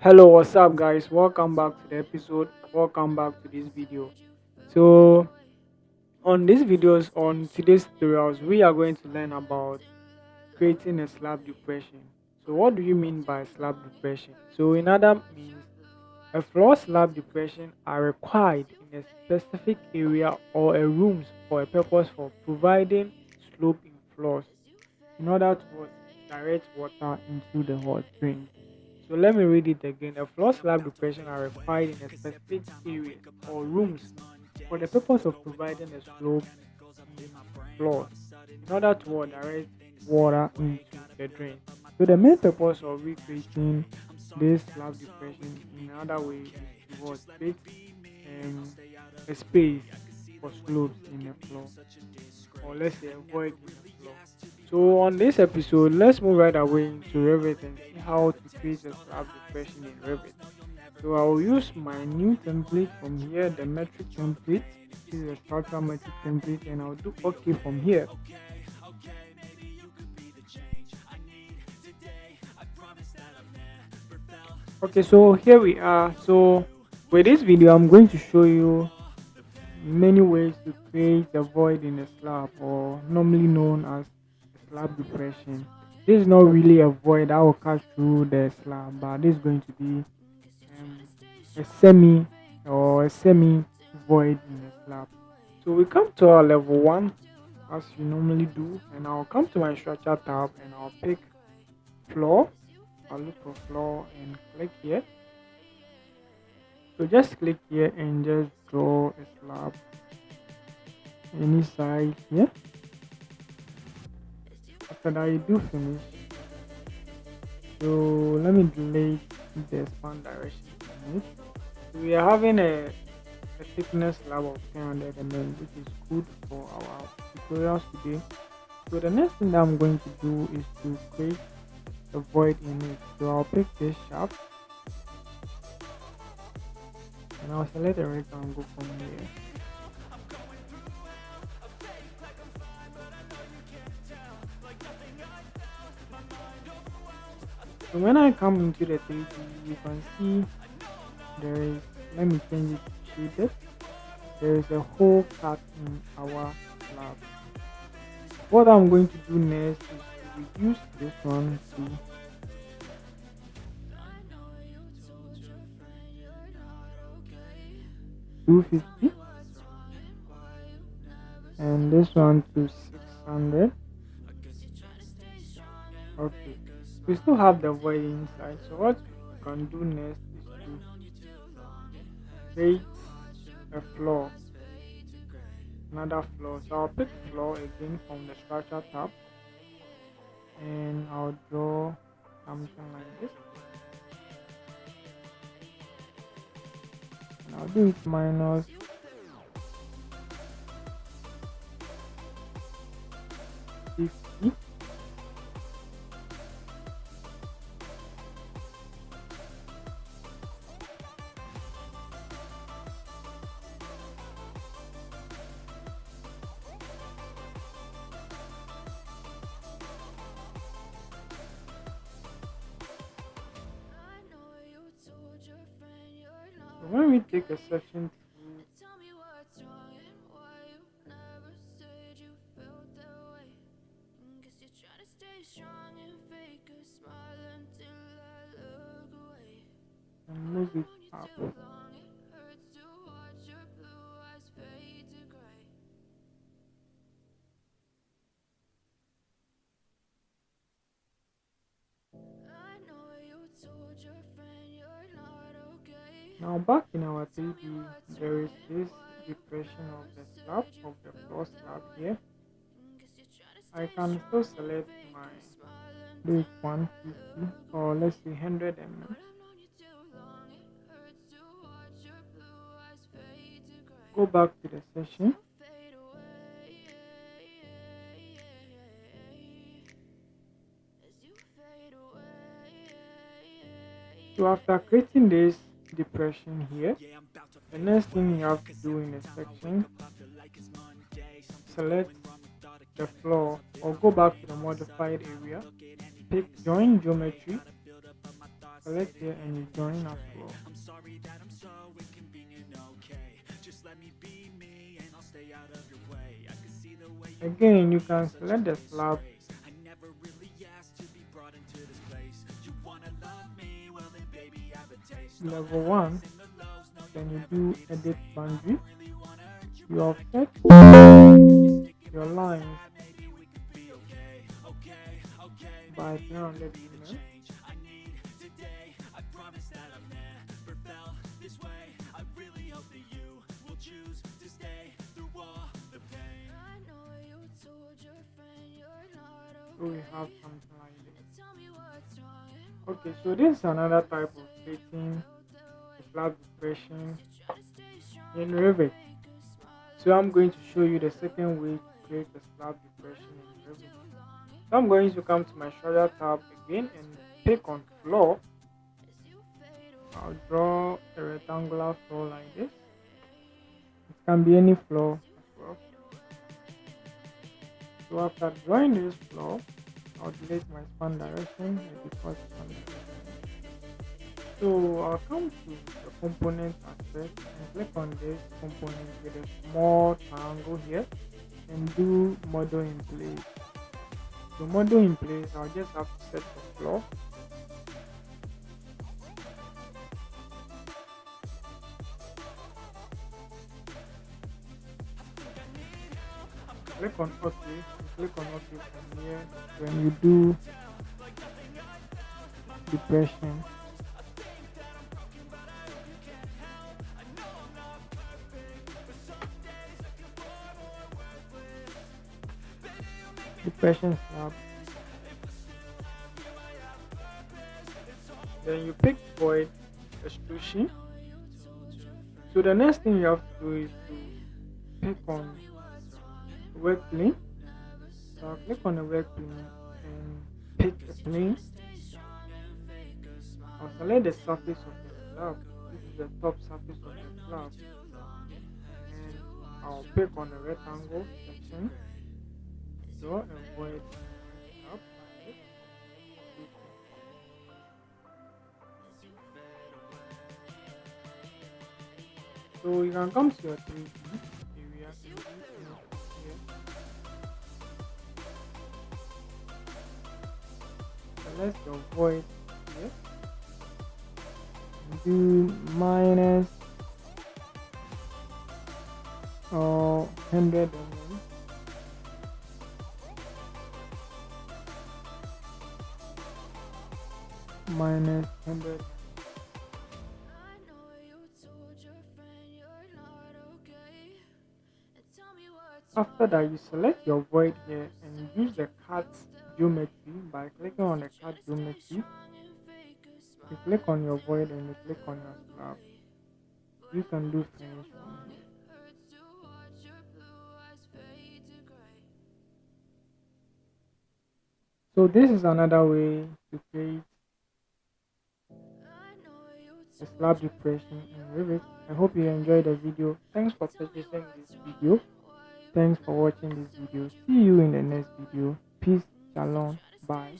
Hello, what's up, guys? Welcome back to the episode. Welcome back to this video. So, on these videos, on today's tutorials, we are going to learn about creating a slab depression. So, what do you mean by slab depression? So, in other means, a floor slab depression are required in a specific area or a rooms for a purpose for providing slope in floors in order to direct water into the hot drain. So let me read it again. A floor slab depression are required in a specific area or rooms for the purpose of providing a slope in floors in order to direct water into the drain. So the main purpose of recreating this slab depression in another way is to create a space for slopes in the floor, or let's say a void in the floor. So on this episode, let's move right away into Revit and see how to create a slab depression in Revit. So I'll use my new template from here, the metric template. This is a structural metric template, and I'll do OK from here. Okay, so here we are. So with this video, I'm going to show you many ways to create a void in a slab, or normally known as a slab depression. This is not really a void that will cut through the slab, but this is going to be um, a semi void in the slab. So we come to our level one as you normally do, and I'll come to my structure tab and I'll pick floor. I'll look for floor and click here. So just click here and just draw a slab any size here. After that, you do finish. So let me delete the span direction from it. So we are having a thickness slab of 300 mm, which is good for our tutorials today. So the next thing that I'm going to do is to create a void in it. So I'll pick this shaft and I'll select a rectangle from here. So when I come into the 3D, you can see there is, let me change it to shaded. There is a hole cut in our slab. What I'm going to do next is to reduce this one to 250 and this one to 600. Okay, we still have the void inside, so what we can do next is to create a floor, another floor. So I'll pick floor again from the structure tab and I'll draw something like this, and I'll do it minus 50. So when we take a section through, and move it up. Now back in our 3D, there is this depression of the slab, of the floor slab here. I can still select my, do it 150 or let's say 100 mm. Go back to the session. So after creating this depression here, the next thing you have to do in the section, select the floor or go back to the modified area, pick join geometry select here and you join as well. Again, you can select the slab level 1, then you do edit boundary, you offset your lines by 300 mm. So we have something like this. Okay, so this is another type of creating a slab depression in Revit. So I'm going to show you the second way to create a slab depression in Revit. So I'm going to come to my structure tab again and pick on floor. I'll draw a rectangular floor like this. It can be any floor as well. So after drawing this floor, I'll delete my span direction, the default span direction. So I'll come to the component aspect and click on this component with a small triangle here and do model in place. So model in place, I'll just have to set the floor. Click on OK, click on OK from here. When you do depression, depression slab, then you pick void extrusion. So the next thing you have to do is to pick on work plane. So I'll click on the work plane and pick a plane. I'll select the surface of the slab. This is the top surface of the slab. And I'll pick on the rectangle section. Draw a void up like this. So you can come to your 3D area and do here. Select your void here. And do minus or 100 mm. Minus 100. After that, you select your void here and use the cut geometry by clicking on the cut geometry. You click on your void and you click on your slab. You can do finish from here. So this is another way to create a slab depression in Revit. I hope you enjoyed the video. Thanks for purchasing this video. Thanks for watching this video. See you in the next video. Peace, shalom, bye.